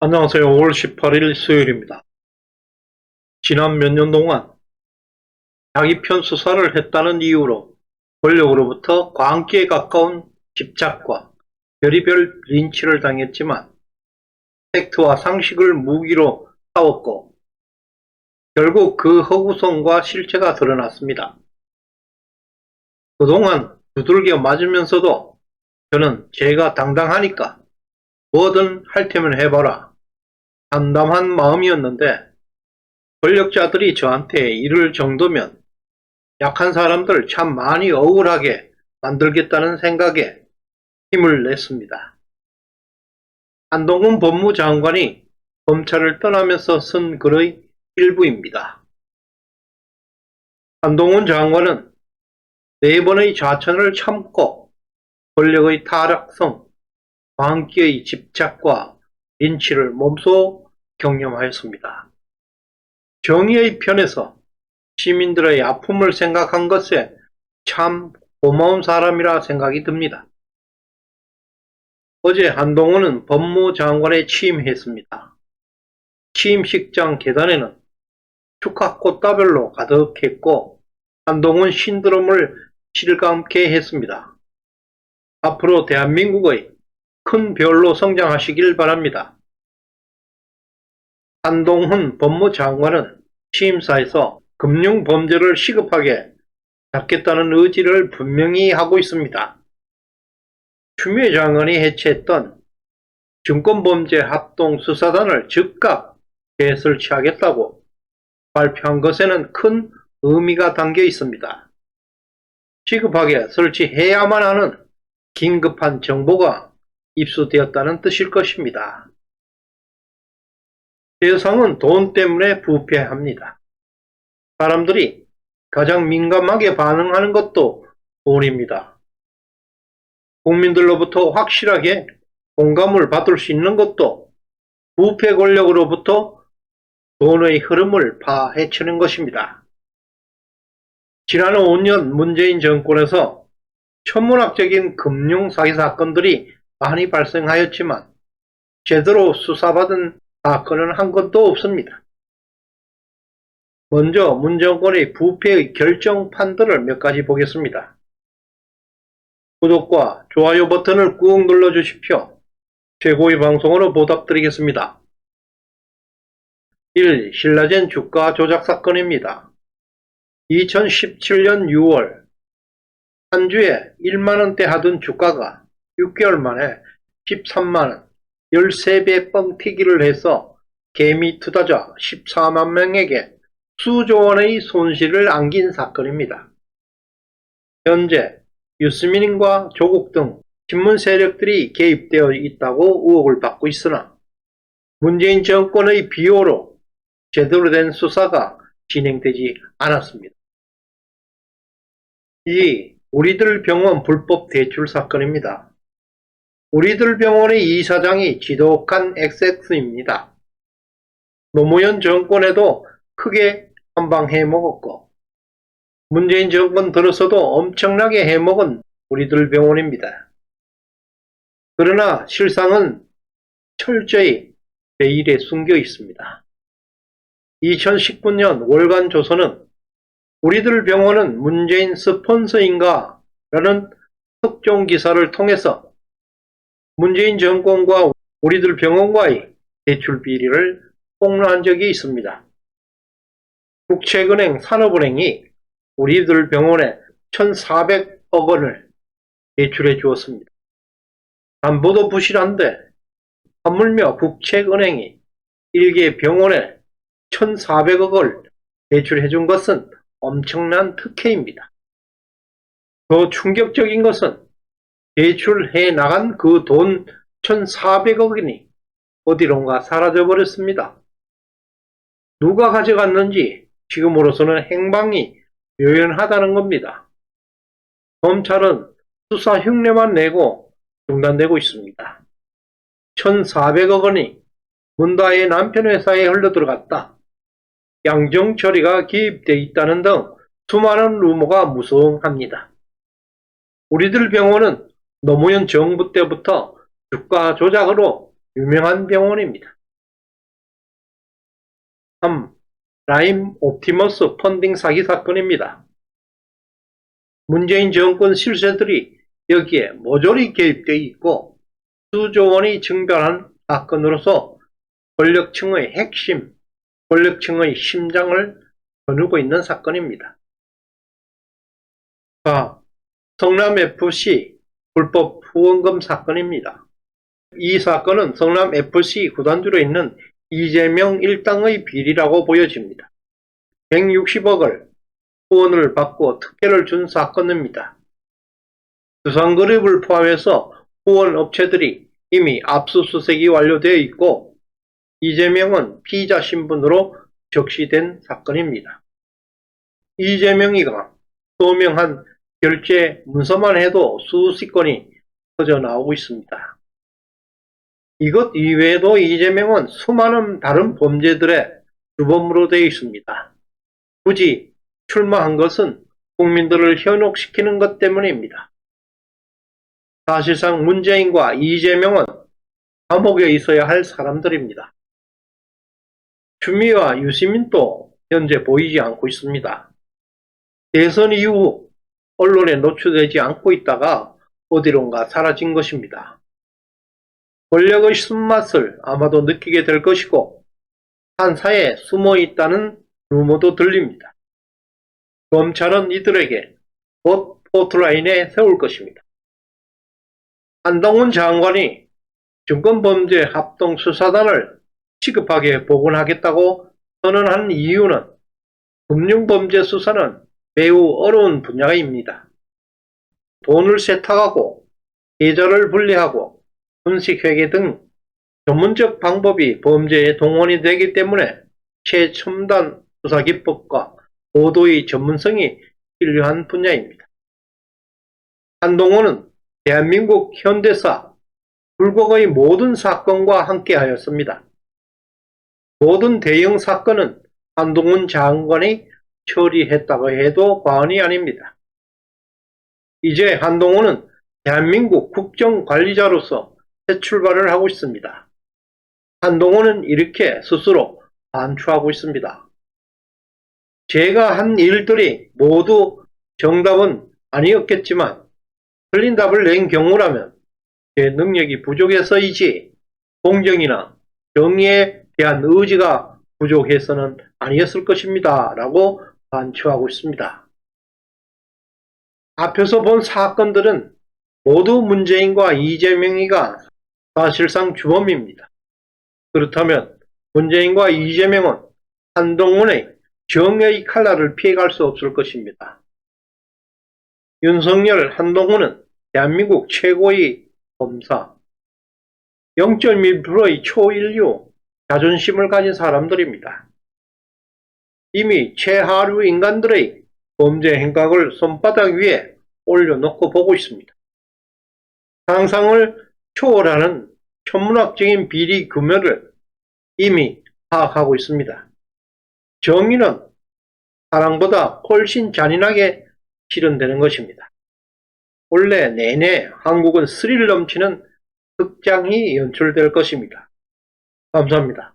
안녕하세요. 5월 18일 수요일입니다. 지난 몇 년 동안 자기 편 수사를 했다는 이유로 권력으로부터 광기에 가까운 집착과 별의별 린치를 당했지만 팩트와 상식을 무기로 싸웠고 결국 그 허구성과 실체가 드러났습니다. 그동안 두들겨 맞으면서도 저는 제가 당당하니까 뭐든 할 테면 해봐라 담담한 마음이었는데 권력자들이 저한테 이럴 정도면 약한 사람들 참 많이 억울하게 만들겠다는 생각에 힘을 냈습니다. 한동훈 법무장관이 검찰을 떠나면서 쓴 글의 일부입니다. 한동훈 장관은 4번의 좌천을 참고 권력의 타락성, 광기의 집착과 린치를 몸소 경험하였습니다. 정의의 편에서 시민들의 아픔을 생각한 것에 참 고마운 사람이라 생각이 듭니다. 어제 한동훈은 법무장관에 취임했습니다. 취임식장 계단에는 축하 꽃다발로 가득했고 한동훈 신드롬을 실감케 했습니다. 앞으로 대한민국의 큰 별로 성장하시길 바랍니다. 한동훈 법무장관은 취임사에서 금융범죄를 시급하게 잡겠다는 의지를 분명히 하고 있습니다. 추미애 장관이 해체했던 증권범죄합동수사단을 즉각 재설치하겠다고 발표한 것에는 큰 의미가 담겨 있습니다. 시급하게 설치해야만 하는 긴급한 정보가 입수되었다는 뜻일 것입니다. 세상은 돈 때문에 부패합니다. 사람들이 가장 민감하게 반응하는 것도 돈입니다. 국민들로부터 확실하게 공감을 받을 수 있는 것도 부패 권력으로부터 돈의 흐름을 파헤치는 것입니다. 지난 5년 문재인 정권에서 천문학적인 금융사기 사건들이 많이 발생하였지만 제대로 수사받은 사건은 한 건도 없습니다. 먼저 문 정권의 부패의 결정판들을 몇 가지 보겠습니다. 구독과 좋아요 버튼을 꾹 눌러주십시오. 최고의 방송으로 보답드리겠습니다. 1. 신라젠 주가 조작 사건입니다. 2017년 6월 한 주에 1만원대 하던 주가가 6개월 만에 13만원, 13배 뻥튀기를 해서 개미 투자자 14만 명에게 수조 원의 손실을 안긴 사건입니다. 현재 유스민과 조국 등 친문 세력들이 개입되어 있다고 의혹을 받고 있으나 문재인 정권의 비호로 제대로 된 수사가 진행되지 않았습니다. 2. 우리들 병원 불법 대출 사건입니다. 우리들 병원의 이사장이 지독한 XX입니다. 노무현 정권에도 크게 한방 해먹었고 문재인 정권 들어서도 엄청나게 해먹은 우리들 병원입니다. 그러나 실상은 철저히 베일에 숨겨 있습니다. 2019년 월간 조선은 우리들 병원은 문재인 스폰서인가? 라는 특종 기사를 통해서 문재인 정권과 우리들 병원과의 대출 비리를 폭로한 적이 있습니다. 국책은행, 산업은행이 우리들 병원에 1,400억 원을 대출해 주었습니다. 담보도 부실한데 하물며 국책은행이 일개 병원에 1,400억을 대출해 준 것은 엄청난 특혜입니다. 더 충격적인 것은 대출해 나간 그 돈 1,400억 원이 어디론가 사라져버렸습니다. 누가 가져갔는지 지금으로서는 행방이 묘연하다는 겁니다. 검찰은 수사 흉내만 내고 중단되고 있습니다. 1,400억 원이 문다의 남편 회사에 흘러들어갔다. 양정철이가 개입돼 있다는 등 수많은 루머가 무성합니다. 우리들 병원은 노무현 정부 때부터 주가 조작으로 유명한 병원입니다. 3. 라임 옵티머스 펀딩 사기 사건입니다. 문재인 정권 실세들이 여기에 모조리 개입되어 있고 수조 원이 증발한 사건으로서 권력층의 핵심, 권력층의 심장을 겨누고 있는 사건입니다. 4. 성남FC 불법 후원금 사건입니다. 이 사건은 성남FC 구단주로 있는 이재명 일당의 비리라고 보여집니다. 160억을 후원을 받고 특혜를 준 사건입니다. 두산그룹을 포함해서 후원 업체들이 이미 압수수색이 완료되어 있고 이재명은 피의자 신분으로 적시된 사건입니다. 이재명이가 소명한 결제 문서만 해도 수십 건이 터져나오고 있습니다. 이것 이외에도 이재명은 수많은 다른 범죄들의 주범으로 되어 있습니다. 굳이 출마한 것은 국민들을 현혹시키는 것 때문입니다. 사실상 문재인과 이재명은 감옥에 있어야 할 사람들입니다. 추미애와 유시민도 현재 보이지 않고 있습니다. 대선 이후 언론에 노출되지 않고 있다가 어디론가 사라진 것입니다. 권력의 쓴맛을 아마도 느끼게 될 것이고 한사에 숨어 있다는 루머도 들립니다. 검찰은 이들에게 곧 포트라인에 세울 것입니다. 한동훈 장관이 증권범죄합동수사단을 시급하게 복원하겠다고 선언한 이유는 금융범죄 수사는 매우 어려운 분야입니다. 돈을 세탁하고 계좌를 분리하고 분식회계 등 전문적 방법이 범죄에 동원이 되기 때문에 최첨단 수사기법과 보도의 전문성이 필요한 분야입니다. 한동훈은 대한민국 현대사 불국의 모든 사건과 함께하였습니다. 모든 대형 사건은 한동훈 장관이 처리했다고 해도 과언이 아닙니다. 이제 한동훈은 대한민국 국정관리자로서 새 출발을 하고 있습니다. 한동훈은 이렇게 스스로 반추하고 있습니다. 제가 한 일들이 모두 정답은 아니었겠지만 틀린 답을 낸 경우라면 제 능력이 부족해서이지 공정이나 정의에 대한 의지가 부족해서는 아니었을 것입니다. 라고 반추하고 있습니다. 앞에서 본 사건들은 모두 문재인과 이재명이가 사실상 주범입니다. 그렇다면 문재인과 이재명은 한동훈의 정의의 칼날을 피해갈 수 없을 것입니다. 윤석열, 한동훈은 대한민국 최고의 검사, 0.1%의 초인류 자존심을 가진 사람들입니다. 이미 최하류 인간들의 범죄 행각을 손바닥 위에 올려놓고 보고 있습니다. 상상을 초월하는 천문학적인 비리 규모를 이미 파악하고 있습니다. 정의는 사랑보다 훨씬 잔인하게 실현되는 것입니다. 올해 내내 한국은 스릴 넘치는 극장이 연출될 것입니다. 감사합니다.